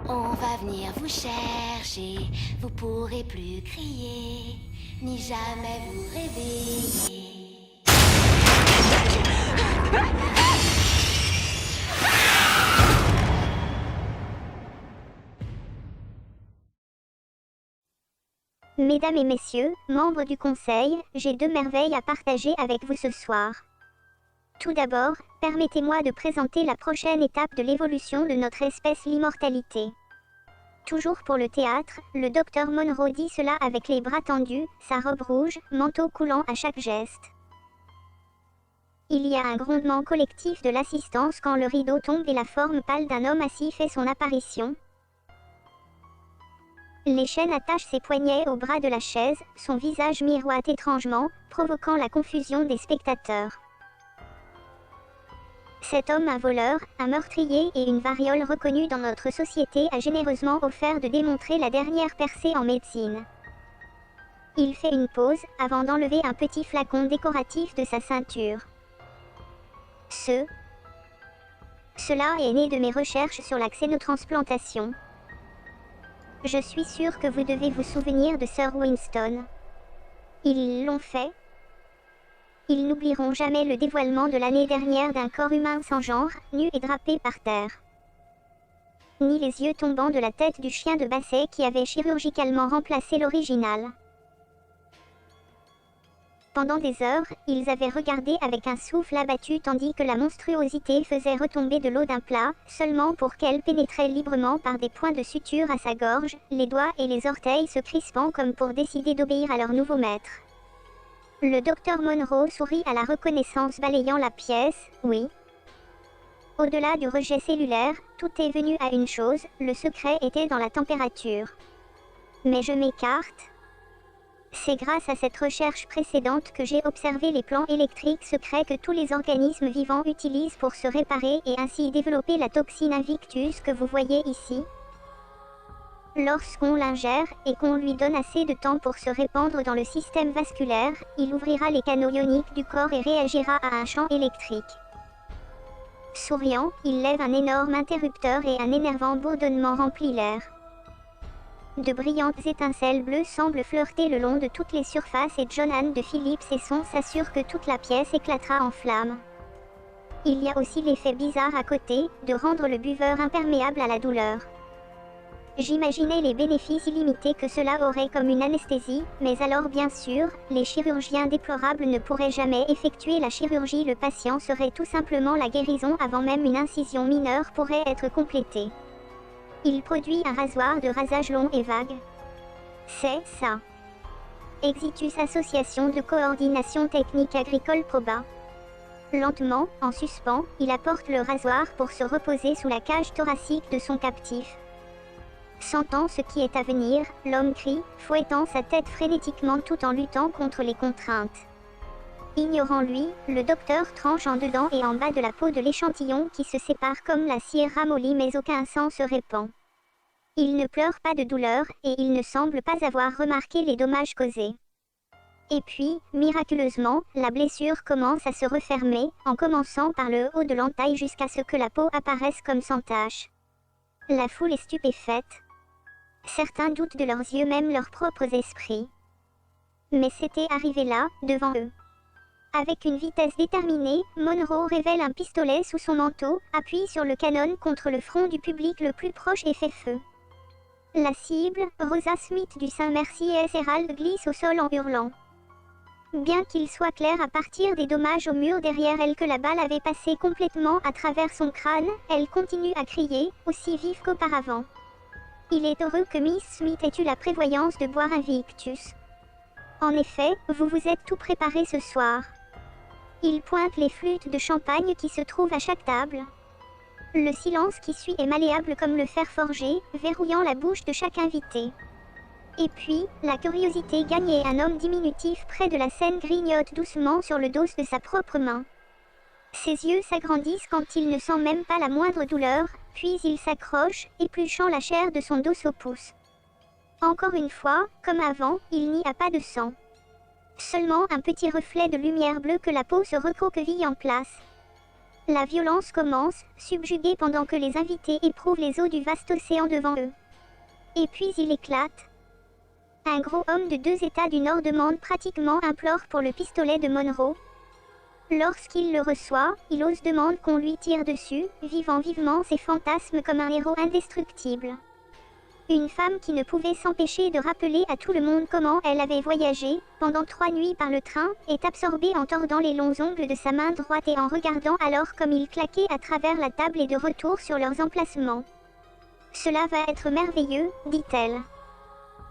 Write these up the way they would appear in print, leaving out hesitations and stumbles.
On va venir vous chercher, vous pourrez plus crier, ni jamais vous réveiller. Mesdames et messieurs, membres du conseil, j'ai deux merveilles à partager avec vous ce soir. Tout d'abord, permettez-moi de présenter la prochaine étape de l'évolution de notre espèce, l'immortalité. Toujours pour le théâtre, le docteur Monroe dit cela avec les bras tendus, sa robe rouge, manteau coulant à chaque geste. Il y a un grondement collectif de l'assistance quand le rideau tombe et la forme pâle d'un homme assis fait son apparition. Les chaînes attachent ses poignets au bras de la chaise, son visage miroite étrangement, provoquant la confusion des spectateurs. Cet homme, un voleur, un meurtrier et une variole reconnue dans notre société, a généreusement offert de démontrer la dernière percée en médecine. Il fait une pause, avant d'enlever un petit flacon décoratif de sa ceinture. Cela est né de mes recherches sur la xénotransplantation. Je suis sûre que vous devez vous souvenir de Sir Winston. Ils l'ont fait. Ils n'oublieront jamais le dévoilement de l'année dernière d'un corps humain sans genre, nu et drapé par terre. Ni les yeux tombants de la tête du chien de Basset qui avait chirurgicalement remplacé l'original. Pendant des heures, ils avaient regardé avec un souffle abattu tandis que la monstruosité faisait retomber de l'eau d'un plat, seulement pour qu'elle pénétrât librement par des points de suture à sa gorge, les doigts et les orteils se crispant comme pour décider d'obéir à leur nouveau maître. Le docteur Monroe sourit à la reconnaissance balayant la pièce, oui. Au-delà du rejet cellulaire, tout est venu à une chose, le secret était dans la température. Mais je m'écarte. C'est grâce à cette recherche précédente que j'ai observé les plans électriques secrets que tous les organismes vivants utilisent pour se réparer et ainsi développer la toxine Invictus que vous voyez ici. Lorsqu'on l'ingère et qu'on lui donne assez de temps pour se répandre dans le système vasculaire, il ouvrira les canaux ioniques du corps et réagira à un champ électrique. Souriant, il lève un énorme interrupteur et un énervant bourdonnement remplit l'air. De brillantes étincelles bleues semblent flirter le long de toutes les surfaces et John de Philips et Son s'assure que toute la pièce éclatera en flammes. Il y a aussi l'effet bizarre à côté, de rendre le buveur imperméable à la douleur. J'imaginais les bénéfices illimités que cela aurait comme une anesthésie, mais alors bien sûr, les chirurgiens déplorables ne pourraient jamais effectuer la chirurgie, le patient serait tout simplement la guérison avant même une incision mineure pourrait être complétée. Il produit un rasoir de rasage long et vague. C'est ça. Exitus Association de coordination technique agricole Proba. Lentement, en suspens, il apporte le rasoir pour se reposer sous la cage thoracique de son captif. Sentant ce qui est à venir, l'homme crie, fouettant sa tête frénétiquement tout en luttant contre les contraintes. Ignorant lui, le docteur tranche en dedans et en bas de la peau de l'échantillon qui se sépare comme la cire ramollie mais aucun sang se répand. Il ne pleure pas de douleur et il ne semble pas avoir remarqué les dommages causés. Et puis, miraculeusement, la blessure commence à se refermer, en commençant par le haut de l'entaille jusqu'à ce que la peau apparaisse comme sans tache. La foule est stupéfaite. Certains doutent de leurs yeux, même leurs propres esprits. Mais c'était arrivé là, devant eux. Avec une vitesse déterminée, Monroe révèle un pistolet sous son manteau, appuie sur le canon contre le front du public le plus proche et fait feu. La cible, Rosa Smith du Saint-Merci et Herald glisse au sol en hurlant. Bien qu'il soit clair à partir des dommages au mur derrière elle que la balle avait passé complètement à travers son crâne, elle continue à crier, aussi vive qu'auparavant. Il est heureux que Miss Smith ait eu la prévoyance de boire un Victus. En effet, vous vous êtes tout préparé ce soir. Il pointe les flûtes de champagne qui se trouvent à chaque table. Le silence qui suit est malléable comme le fer forgé, verrouillant la bouche de chaque invité. Et puis, la curiosité gagne et un homme diminutif près de la scène grignote doucement sur le dos de sa propre main. Ses yeux s'agrandissent quand il ne sent même pas la moindre douleur, puis il s'accroche, épluchant la chair de son dos au pouce. Encore une fois, comme avant, il n'y a pas de sang. Seulement un petit reflet de lumière bleue que la peau se recroqueville en place. La violence commence, subjuguée pendant que les invités éprouvent les eaux du vaste océan devant eux. Et puis il éclate. Un gros homme de 2 États du Nord demande pratiquement implore pour le pistolet de Monroe. Lorsqu'il le reçoit, il ose demande qu'on lui tire dessus, vivant vivement ses fantasmes comme un héros indestructible. Une femme qui ne pouvait s'empêcher de rappeler à tout le monde comment elle avait voyagé, pendant 3 nuits par le train, est absorbée en tordant les longs ongles de sa main droite et en regardant alors comme ils claquaient à travers la table et de retour sur leurs emplacements. « Cela va être merveilleux, dit-elle.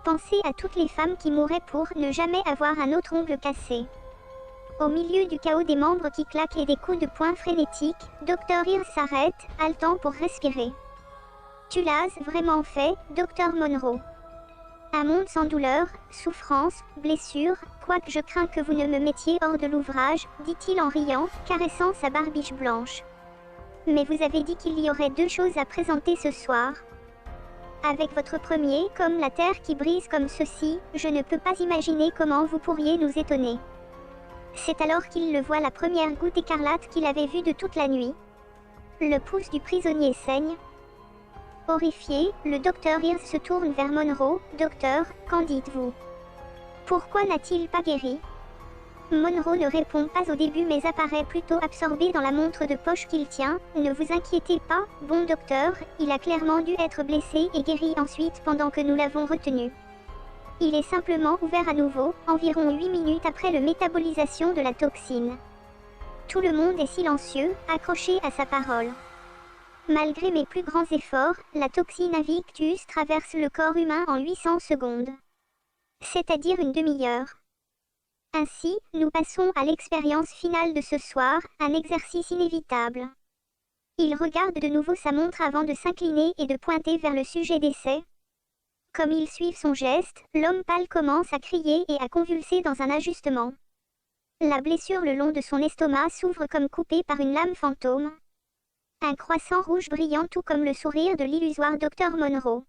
Pensez à toutes les femmes qui mourraient pour ne jamais avoir un autre ongle cassé. » Au milieu du chaos des membres qui claquent et des coups de poing frénétiques, Dr. Ears s'arrête, haletant pour respirer. « Tu l'as vraiment fait, Dr. Monroe. Un monde sans douleur, souffrance, blessure, quoique je crains que vous ne me mettiez hors de l'ouvrage, dit-il en riant, caressant sa barbiche blanche. Mais vous avez dit qu'il y aurait 2 choses à présenter ce soir. Avec votre premier, comme la terre qui brise comme ceci, je ne peux pas imaginer comment vous pourriez nous étonner. » C'est alors qu'il le voit la première goutte écarlate qu'il avait vue de toute la nuit. Le pouce du prisonnier saigne. Horrifié, le docteur Ears se tourne vers Monroe. « Docteur, qu'en dites-vous? Pourquoi n'a-t-il pas guéri ?» Monroe ne répond pas au début mais apparaît plutôt absorbé dans la montre de poche qu'il tient. « Ne vous inquiétez pas, bon docteur, il a clairement dû être blessé et guéri ensuite pendant que nous l'avons retenu. Il est simplement ouvert à nouveau, environ 8 minutes après la métabolisation de la toxine. » Tout le monde est silencieux, accroché à sa parole. Malgré mes plus grands efforts, la toxine Invictus traverse le corps humain en 800 secondes. C'est-à-dire une demi-heure. Ainsi, nous passons à l'expérience finale de ce soir, un exercice inévitable. Il regarde de nouveau sa montre avant de s'incliner et de pointer vers le sujet d'essai. Comme il suit son geste, l'homme pâle commence à crier et à convulser dans un ajustement. La blessure le long de son estomac s'ouvre comme coupée par une lame fantôme. Un croissant rouge brillant tout comme le sourire de l'illusoire Dr. Monroe.